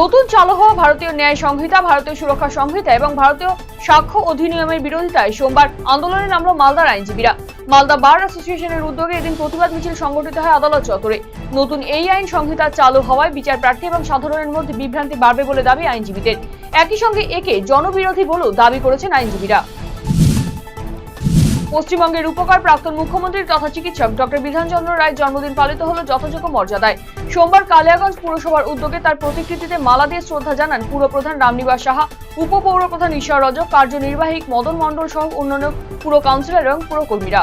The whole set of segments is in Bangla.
নতুন চালু হওয়া ভারতীয় ন্যায় সংহিতা, ভারতীয় সুরক্ষা সংহিতা এবং ভারতীয় সাক্ষ্য অধিনিয়মের বিরোধিতায় সোমবার আন্দোলনে নামল মালদার আইনজীবীরা। মালদা বার অ্যাসোসিয়েশনের উদ্যোগে এদিন প্রতিবাদ মিছিল সংগঠিত হয় আদালত চত্বরে। নতুন এই আইন সংহিতা চালু হওয়ায় বিচার প্রার্থী এবং সাধারণের মধ্যে বিভ্রান্তি বাড়বে বলে দাবি আইনজীবীদের। একই সঙ্গে একে জনবিরোধী বলেও দাবি করেছেন আইনজীবীরা। পশ্চিমবঙ্গের উপকার প্রাক্তন মুখ্যমন্ত্রীর তথা চিকিৎসক ডক্টর বিধানচন্দ্র রায়ের জন্মদিন পালিত হলো যথাযোগ্য মর্যাদায়। সোমবার কালিয়াগঞ্জ পুরসভার উদ্যোগে তার প্রতিকৃতিতে মালা দিয়ে শ্রদ্ধা জানান পুরপ্রধান রামনিবাস সাহা, উপপৌরপ্রধান ঈশ্বর রজক, কার্যনির্বাহী মদন মণ্ডল সহ অন্যান্য পুর কাউন্সিলর এবং পুরকর্মীরা।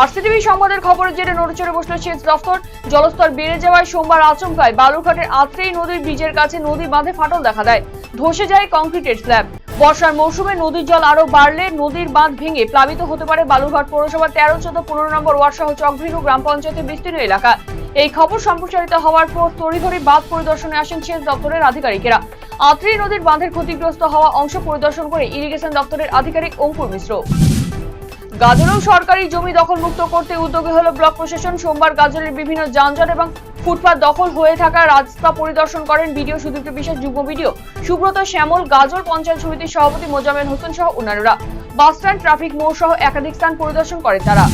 আরসিটিভি সংবাদের খবরের জেরে নড়েচড়ে বসল সেচ দফতর। জলস্তর বেড়ে যাওয়ায় সোমবার আচমকায় বালুরঘাটের আত্রেই নদীর ব্রিজের কাছে নদী বাঁধে ফাটল দেখা দেয়। ধসে যায় কংক্রিটের স্ল্যাব। বর্ষার মৌসুমে নদীর জল আরো বাড়লে নদীর বাঁধ ভেঙে প্লাবিত হতে পারে বালুরঘাট পৌরসভার 13, 14, 15 নম্বর ওয়ার্ড সহ চকভৃঙ্গ গ্রাম পঞ্চায়েতের বিস্তীর্ণ এলাকা। এই খবর সম্প্রচারিত হওয়ার পর তড়িঘড়ি বাঁধ পরিদর্শনে আসেন সেচ দপ্তরের আধিকারিকেরা। আত্রেই নদীর বাঁধের ক্ষতিগ্রস্ত হওয়া অংশ পরিদর্শন করে ইরিগেশন দপ্তরের আধিকারিক অঙ্কুর মিশ্র। গাজলেও সরকারি জমি দখল মুক্ত করতে উদ্যোগী হলো ব্লক প্রশাসন। সোমবার গাজলের বিভিন্ন যানজট এবং ফুটপাত দখল হয়ে থাকা রাস্তা পরিদর্শন করেন বিডিও সুদীপ্ত বিশ্বাস, যুগ্ম বিডিও সুব্রত শ্যামল, গাজল পঞ্চায়েত সমিতির সভাপতি মোজামেল হোসেন সহ অন্যান্যরা। বাসস্ট্যান্ড, ট্রাফিক মোড় সহ একাধিক স্থান পরিদর্শন করেন তারা।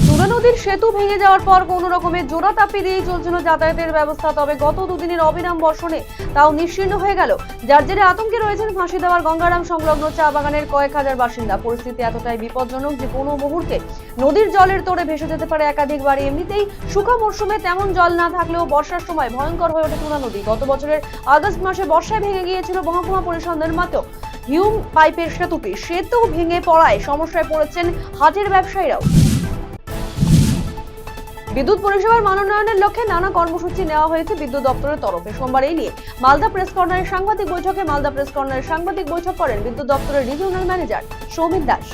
তুরা নদীর সেতু ভেঙে যাওয়ার পর কোনো রকমের জোড়া তাপি দিয়ে চলছিল যাতায়াতের ব্যবস্থা। তবে গত দুদিনের অবিরাম বর্ষণে তাও নিশ্চিহ্ন হয়ে গেল, যার জেরে আতঙ্কে রয়েছেন ফাঁসি দেওয়ার গঙ্গারাম সংলগ্ন চা বাগানের কয়েক হাজার বাসিন্দা। পরিস্থিতি এতটাই বিপজ্জনক যে কোনো মুহূর্তে নদীর জলের তোড়ে ভেসে যেতে পারে একাধিক বাড়ি। এমনিতেই শুষ্ক মরশুমে তেমন জল না থাকলেও বর্ষার সময় ভয়ঙ্কর হয়ে ওঠে তুরা নদী। গত বছরের আগস্ট মাসে বর্ষায় ভেঙে গিয়েছিল মহকুমা পরিষদ নির্মিত হিউম পাইপের সেতুটি। সেতু ভেঙে পড়ায় সমস্যায় পড়েছেন হাটের ব্যবসায়ীরাও। বিদ্যুৎ পরিষেবার মানোন্নয়নের লক্ষ্যে নানা কর্মসূচি নেওয়া হয়েছে বিদ্যুৎ দপ্তরের তরফে। সোমবার এই নিয়ে মালদা প্রেস কর্নারের সাংবাদিক বৈঠক করেন বিদ্যুৎ দপ্তরের রিজিওনাল ম্যানেজার সৌমিত দাস।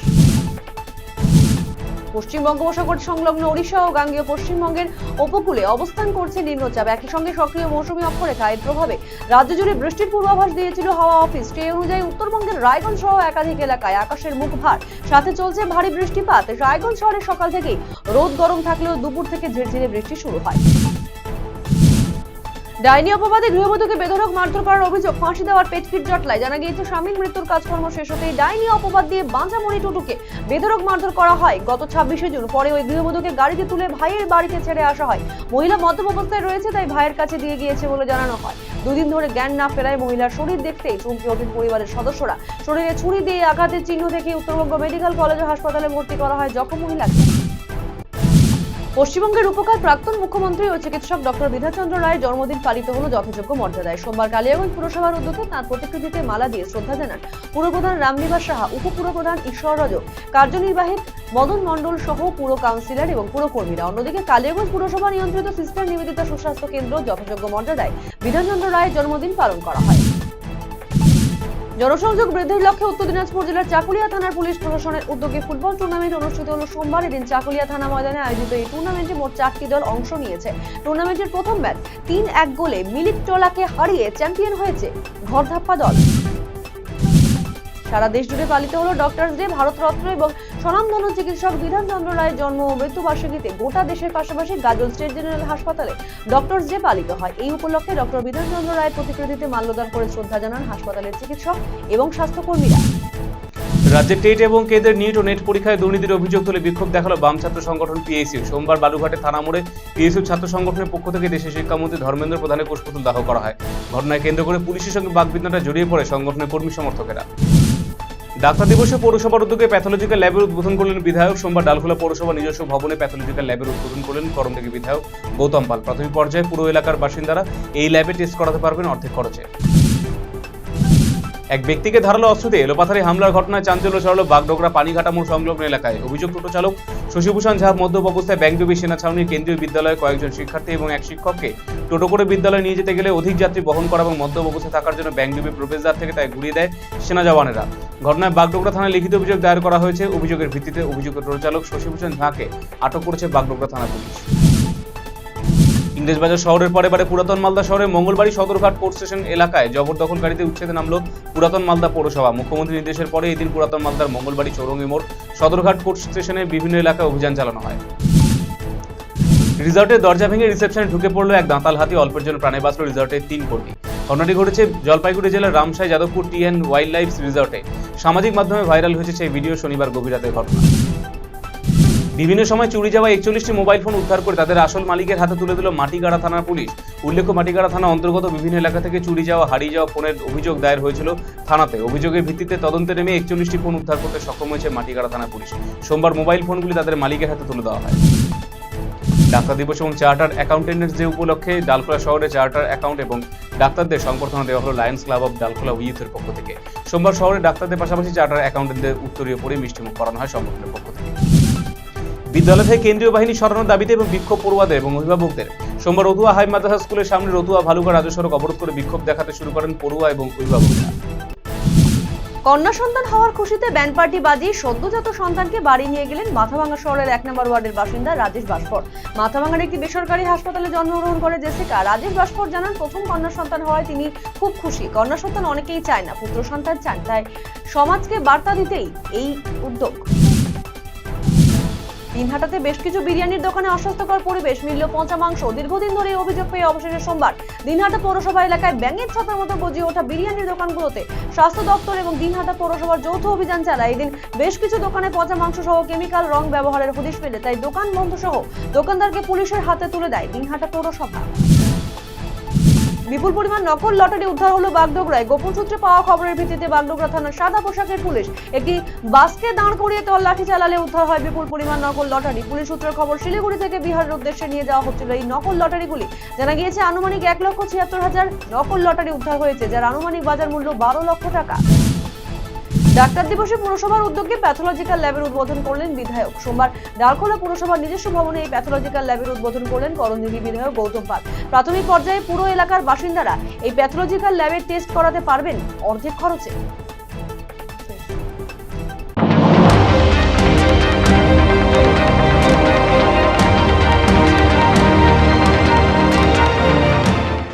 পশ্চিম বঙ্গোপসাগর সংলগ্ন ওড়িশা ও গাঙ্গেয় পশ্চিমবঙ্গের উপকূলে অবস্থান করছে নিম্নচাপ। একই সঙ্গে সক্রিয় মৌসুমী অক্ষরেখা। এর প্রভাবে রাজ্য জুড়ে বৃষ্টির পূর্বাভাস দিয়েছিল হাওয়া অফিস। সেই অনুযায়ী উত্তরবঙ্গের রায়গঞ্জ সহ একাধিক এলাকায় আকাশের মুখ ভার, সাথে চলছে ভারী বৃষ্টিপাত। রায়গঞ্জ শহরের সকাল থেকেই রোদ গরম থাকলেও দুপুর থেকে ঝিরঝিরে বৃষ্টি শুরু হয়। ডাইনি অপবাদে গৃহবধূকে বেধড়ক মারধর করার অভিযোগ, ফাঁসি দেওয়ার পেটকিট জটলায়। জানা গিয়েছে স্বামীর মৃত্যুর কাজকর্ম শেষ হতেই ডাইনি অপবাদ দিয়ে বাঁচামণি টুটুকে বেধড়ক মারধর করা হয় গত 26শে জুন। পরে ওই গৃহবধূকে গাড়িতে তুলে ভাইয়ের বাড়িতে ছেড়ে আসা হয়। মহিলা মদ্যপ অবস্থায় রয়েছে, তাই ভাইয়ের কাছে দিয়ে গিয়েছে বলে জানানো হয়। দুদিন ধরে জ্ঞান না ফেরায় মহিলার শরীর দেখতেই চমকে ওঠেন পরিবারের সদস্যরা। শরীরে ছুরি দিয়ে আঘাতের চিহ্ন দেখে উত্তরবঙ্গ মেডিকেল কলেজ ও হাসপাতালে ভর্তি করা হয় জখম মহিলাকে। পশ্চিমবঙ্গের উপকার প্রাক্তন মুখ্যমন্ত্রী ও চিকিৎসক ডক্টর বিধানচন্দ্র রায়ের জন্মদিন পালিত হলো যথাযোগ্য মর্যাদায়। সোমবার কালিয়াগঞ্জ পুরসভার উদ্যোগে তাঁর প্রতিকৃতিতে মালা দিয়ে শ্রদ্ধা জানান পুরপ্রধান রামনিবাস সাহা, উপপুরপ্রধান ঈশ্বর রজক, কার্যনির্বাহী মদন মণ্ডল সহ পুর কাউন্সিলর এবং পুরকর্মীরা। অন্যদিকে কালিয়াগঞ্জ পুরসভা নিয়ন্ত্রিত সিস্টার নিবেদিতা সুস্বাস্থ্য কেন্দ্র যথাযোগ্য মর্যাদায় বিধানচন্দ্র রায়ের জন্মদিন পালন করা হয়। জনসংযোগ বৃদ্ধির লক্ষ্যে উত্তর দিনাজপুর জেলার চাকুলিয়া থানার পুলিশ প্রশাসনের উদ্যোগে ফুটবল টুর্নামেন্ট অনুষ্ঠিত হলো সোমবার। এদিন চাকুলিয়া থানা ময়দানে আয়োজিত এই টুর্নামেন্টে মোট 4টি দল অংশ নিয়েছে। টুর্নামেন্টের প্রথম ম্যাচ 3-1 গোলে মিলিকটোলাকে হারিয়ে চ্যাম্পিয়ন হয়েছে ঘরধাপ্পা দল। সারা দেশ জুড়ে পালিত হলো ডক্টরস ডে। ভারতরত্ন এবং স্বনামধন্য চিকিৎসক বিধানচন্দ্র রায়ের জন্ম ও মৃত্যুবার্ষিকীতে গোটা দেশের পাশাপাশি গাজল স্টেট জেনারেল হাসপাতালে ডক্টরস ডে পালিত হয়। এই উপলক্ষে ডক্টর বিধানচন্দ্র রায়ের প্রতিকৃতিতে মাল্যদান করে শ্রদ্ধা জানান হাসপাতালের চিকিৎসক এবং স্বাস্থ্যকর্মীরা। রাজ্যে টেট এবং কেদের নিট ও নেট পরীক্ষায় দুর্নীতির অভিযোগ তুলে বিক্ষোভ দেখালো বাম ছাত্র সংগঠন পিএসইউ। সোমবার বালুঘাটে থানা মোড়ে পিএসইউ ছাত্র সংগঠনের পক্ষ থেকে দেশের শিক্ষামন্ত্রী ধর্মেন্দ্র প্রধানের পুষ্পফুল দাহ করা হয়। ঘটনায় কেন্দ্র করে পুলিশের সঙ্গে বাকবিতণ্ডা জড়িয়ে পড়ে সংগঠনের কর্মী সমর্থকেরা। ডাক্তার দিবসে পৌরসভার উদ্যোগে প্যাথোলজিক্যাল ল্যাবের উদ্বোধন করলেন বিধায়ক। সোমবার ডালখোলা পৌরসভা নিজস্ব ভবনে প্যাথোলজিক্যাল ল্যাবের উদ্বোধন করলেন করমদিঘি বিধায়ক গৌতম পাল। প্রাথমিক পর্যায়ে পুরো এলাকার বাসিন্দারা এই ল্যাবে টেস্ট করাতে পারবেন অর্ধেক খরচে। এক ব্যক্তিকে ধারালো অস্ত্র দিয়ে এলোপাথারি হামলার ঘটনায় চাঞ্চল্য ছড়ালো বাগডোগরা পানিঘাটা মোড় সংলগ্ন এলাকায়। অভিযোগ টোটো চালক শশীভূষণ ঝা মদ্যপ অবস্থায় ব্যাংকডুবি সেনা ছাউনির কেন্দ্রীয় বিদ্যালয়ে কয়েকজন শিক্ষার্থী এবং এক শিক্ষককে টোটো করে বিদ্যালয়ে নিয়ে যেতে গেলে অধিক যাত্রী বহন করা এবং মদ্যপ অবস্থায় থাকার জন্য ব্যাংকডুবি প্রবেশদ্বার থেকে তাই ঘুরিয়ে দেয় সেনা জওয়ানেরা। ঘটনায় বাগডোগরা থানায় লিখিত অভিযোগ দায়ের করা হয়েছে। অভিযোগের ভিত্তিতে অভিযুক্ত টোটো চালক শশীভূষণ ঝাকে আটক করেছে বাগডোগরা থানা পুলিশ। ইংরেজবাজার শহরের পরে পুরাতন মালদা শহরের মঙ্গলবাড়ি সদরঘাট কোর্ট স্টেশন এলাকায় জবরদখলকারীদের উচ্ছেদে নামলো পুরাতন মালদা পৌরসভা। মুখ্যমন্ত্রীর নির্দেশের পরে এদিন পুরাতন মালদার মঙ্গলবাড়ি চৌরঙ্গি মোড় সদরঘাট কোর্ট স্টেশনের বিভিন্ন এলাকায় অভিযান চালানো হয়। রিসর্টের দরজা ভেঙে রিসেপশনে ঢুকে পড়লো এক দাঁতাল হাতি, অল্পের জন্য প্রাণে বাঁচল রিসর্টের 3 কর্মী। ঘটনাটি ঘটেছে জলপাইগুড়ি জেলার রামসাই যাদবপুর টি অ্যান্ড ওয়াইল্ড লাইফ রিসর্টে। সামাজিক মাধ্যমে ভাইরাল হয়েছে সেই ভিডিও শনিবার গভীর রাতের ঘটনা। বিভিন্ন সময় চুরি যাওয়া 41টি মোবাইল ফোন উদ্ধার করে তাদের আসল মালিকের হাতে তুলে দিল মাটিগাড়া থানার পুলিশ। উল্লেখ্য, মাটিগাড়া থানা অন্তর্গত বিভিন্ন এলাকা থেকে চুরি যাওয়া, হারিয়ে যাওয়া ফোনের অভিযোগ দায়ের হয়েছিল থানাতে। অভিযোগের ভিত্তিতে তদন্তে নেমে 41টি ফোন উদ্ধার করতে সক্ষম হয়েছে মাটিগাড়া থানা পুলিশ। সোমবার মোবাইল ফোনগুলি তাদের মালিকের হাতে তুলে দেওয়া হয়। ডাক্তার দিবস এবং চার্টার অ্যাকাউন্টেন্টস ডে উপলক্ষে ডালখোলা শহরে চার্টার অ্যাকাউন্ট এবং ডাক্তারদের সংবর্ধনা দেওয়া হলো লায়ন্স ক্লাব অফ ডালখোলা ইউথের পক্ষ থেকে। সোমবার শহরে ডাক্তারদের পাশাপাশি চার্টার অ্যাকাউন্টেন্টদের উত্তরীয় পরে মিষ্টিমুখ করানো হয় সংগঠনের পক্ষ থেকে। বিদ্যালয় থেকে কেন্দ্রীয় বাহিনী সরানোর দাবিতে এবং বিক্ষোভ পড়ুয়াদের এবং অভিভাবকদের সোমবার রতুয়া হাই মাদ্রাসা স্কুলের সামনে রতুয়া ভালুকা রাজ্য সড়ক অবরোধ করে বিক্ষোভ দেখাতে শুরু করেন পড়ুয়া এবং অভিভাবকরা। কন্যা সন্তান হওয়ার খুশিতে ব্যান্ড পার্টি বাজিয়ে সদ্যজাত সন্তানকে বাড়ি নিয়ে গেলেন মাথাভাঙ্গা শহরের 1 নম্বর ওয়ার্ডের বাসিন্দা রাজেশ বাস্পর। মাথাভাঙ্গার একটি বেসরকারি হাসপাতালে জন্মগ্রহণ করে জেসিকা। রাজেশ বাস্পর জানান, প্রথম কন্যা সন্তান হওয়ায় তিনি খুব খুশি। কন্যা সন্তান অনেকেই চায় না, পুত্র সন্তান চান, তাই সমাজকে বার্তা দিতেই এই উদ্যোগ। দিনহাটাতে বেশ কিছু বিরিয়ানির দোকানে অস্বাস্থ্যকর পরিবেশ, মিলল পচা মাংস। দীর্ঘদিন ধরে এই অভিযোগ পেয়ে অবশেষে সোমবার দিনহাটা পৌরসভা এলাকায় ব্যাঙের ছাতার মতো গজিয়ে ওঠা বিরিয়ানির দোকানগুলোতে স্বাস্থ্য দপ্তর এবং দিনহাটা পৌরসভার যৌথ অভিযান চালায়। এদিন বেশ কিছু দোকানে পচা মাংস সহ কেমিক্যাল রং ব্যবহারের হদিশ পেলে তাই দোকান বন্ধ সহ দোকানদারকে পুলিশের হাতে তুলে দেয় দিনহাটা পৌরসভা। বিপুল পরিমাণ নকল লটারি উদ্ধার হলো বাগডোগরায়। গোপন সূত্রে পাওয়া খবরের ভিত্তিতে বাগডোগরা থানার সাদা পোশাকের পুলিশ একটি বাসকে দাঁড় করিয়ে তল্লাশি চালালে উদ্ধার হয় বিপুল পরিমাণ নকল লটারি। পুলিশ সূত্রের খবর, শিলিগুড়ি থেকে বিহারের উদ্দেশ্যে নিয়ে যাওয়া হচ্ছিল এই নকল লটারিগুলি। জানা গিয়েছে আনুমানিক 1,76,000 নকল লটারি উদ্ধার হয়েছে, যার আনুমানিক বাজার মূল্য 12 লক্ষ টাকা। ডাক্তার দিবসে পুরসভার উদ্যোগে প্যাথোলজিক্যাল ল্যাবের উদ্বোধন করলেন বিধায়ক। সোমবার ডালখোলা পুরসভার নিজস্ব ভবনে এই প্যাথোলজিক্যাল ল্যাবের উদ্বোধন করলেন করণদিঘি বিধায়ক গৌতম পাল। প্রাথমিক পর্যায়ে পুরো এলাকার বাসিন্দারা এই প্যাথোলজিক্যাল ল্যাবের টেস্ট করাতে পারবেন অর্ধেক খরচে।